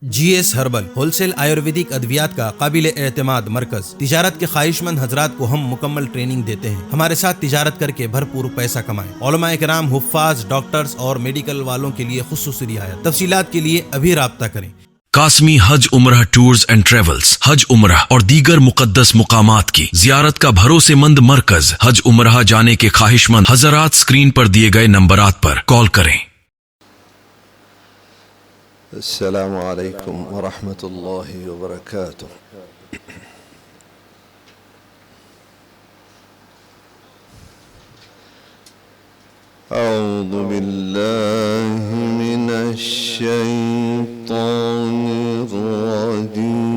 GS herbal wholesale Ayurvedic अद्वियात का काबिल एतमाद मरकज। तिजारत के ख्वाहिशमंद हजरात को हम मुकम्मल ट्रेनिंग देते हैं। हमारे साथ तिजारत करके भरपूर पैसा कमाएं। उलमाए किराम, हुफ्फाज, डॉक्टर्स और मेडिकल वालों के लिए खुसूसी रियायत। तफसीलात के लिए अभी राब्ता करें। कासमी हज उम्रह टूर्स एंड ट्रेवल्स हज उम्रह और दीगर मुकद्दस मुकामात की जियारत का भरोसेमंद मरकज। हज उम्रह जाने के ख्वाहिशमंद हजरात स्क्रीन पर दिए गए नंबरात पर कॉल करें। अस्सलामु अलैकुम व रहमतुल्लाहि व बरकातुह। अऊज़ु बिल्लाहि मिनश शैतानिर रजीम।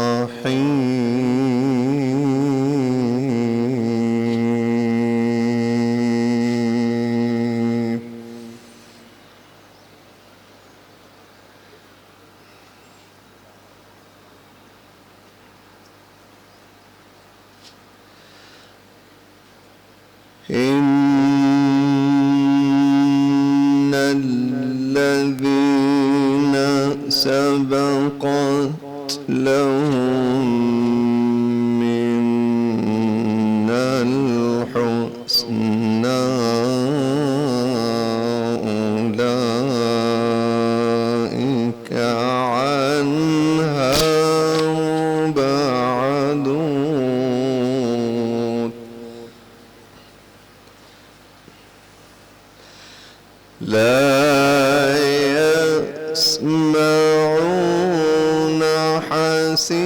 बिस्मिल्लाहिर्रहमानिर्रहीम। الذين سبقت لهم منا الحسنى أولئك عنها مبعدون. لا يسمعون حسيسها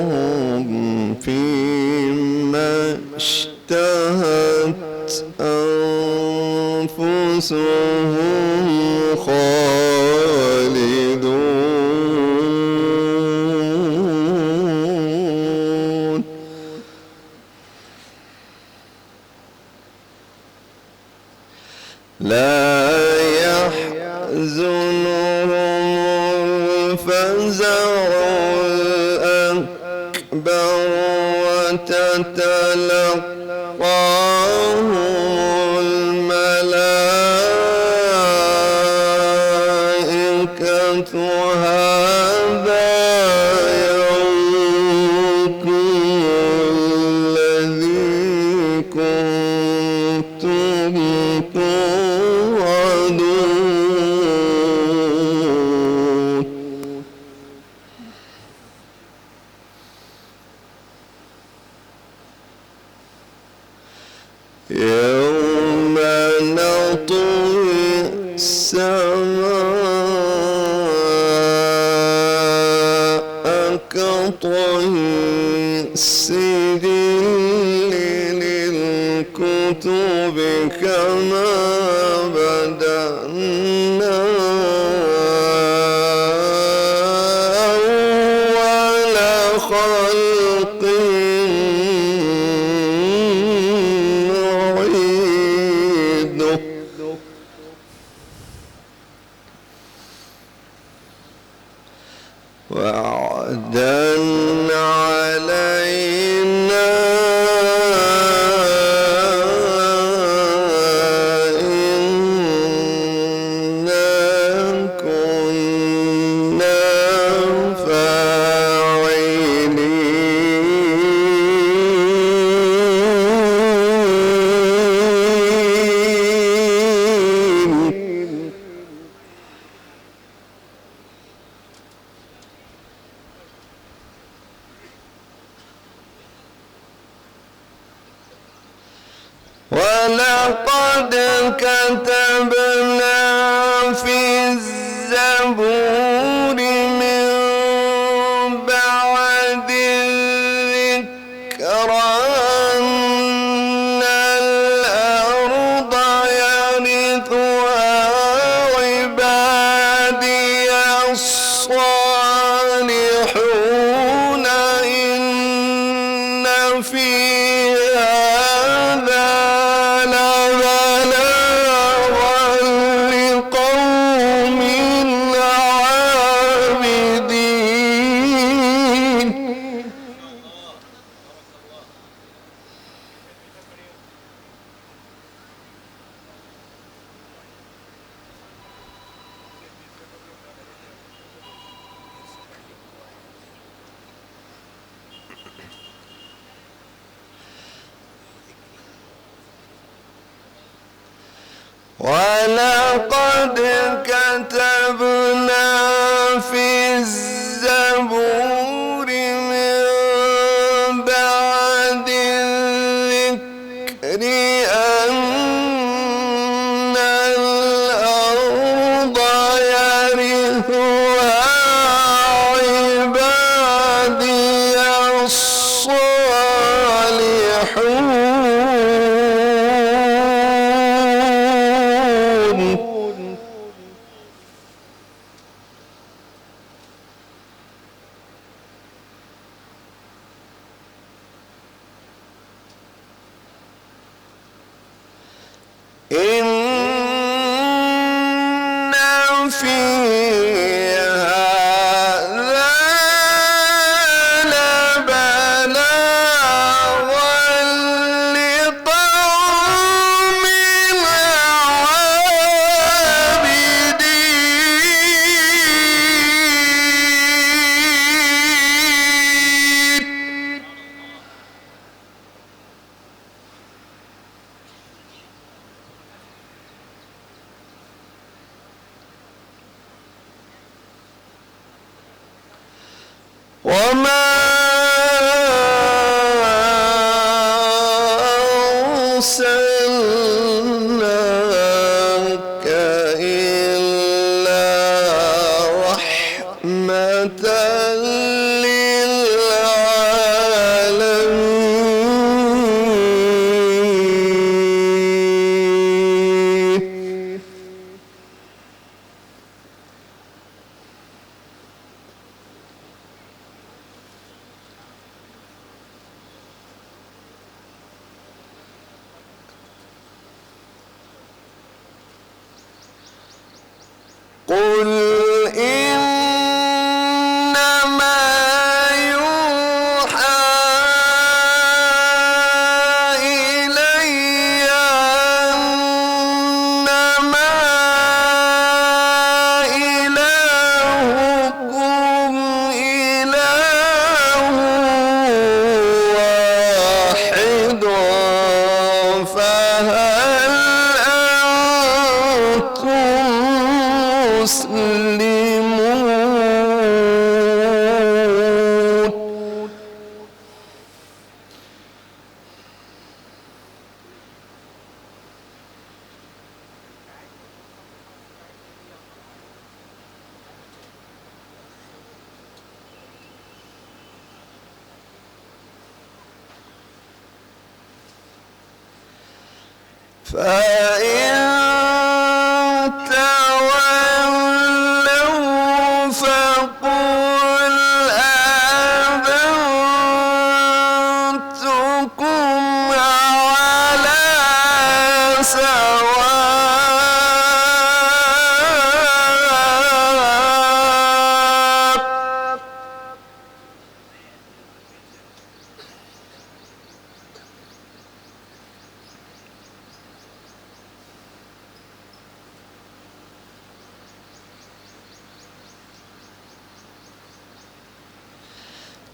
وهم فيما اشتهت أنفسهم خالدون. لا يحزنهم الفزع الأكبر وتتلقاهم الملائكة هذا يومكم الذي كنتم توعدون. يوم نطوي السماء كطي السجل للكتب كما بدأنا أول خلق نعيده. وعدا علينا إنا كنا فاعلين. ولقد كتبنا في الزبور من بعد الذكر أن الأرض يرثها عبادي الصالحون. إن في هذا ولقد كتبنا في الزبور من بعد الذكر أن الأرض يرثها عبادي الصالحون. إن في هذا لبلاغا لقوم عابدين. وما أرسلناك إلا رحمة للعالمين. قل إنما يوحى إلي أنما إلهكم إله واحد فهل أنتم مسلمون. فإن تولوا فقل آذنتكم على سواء.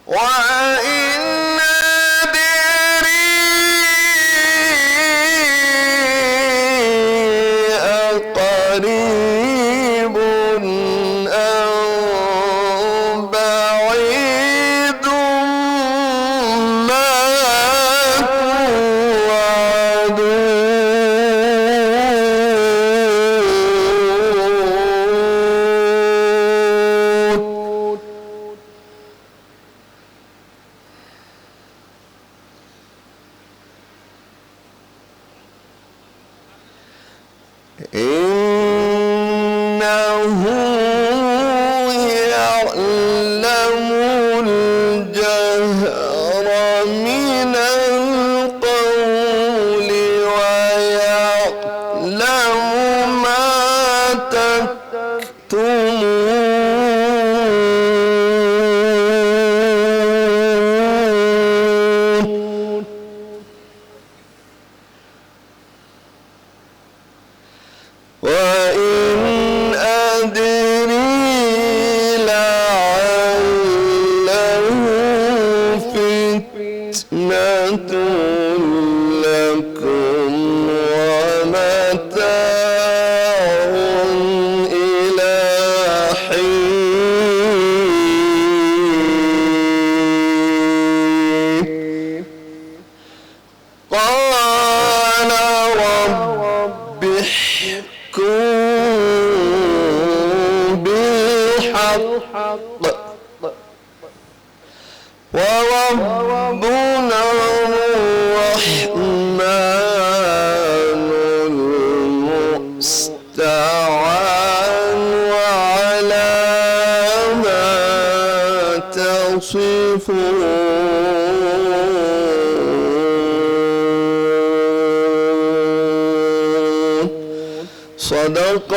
وإن أدري أقريب أم بعيد ما توعدون. إنه يعلم الجهر من القول ويعلم ما تكتمون. وإن أدري استوان وعلى ما تصفون صدق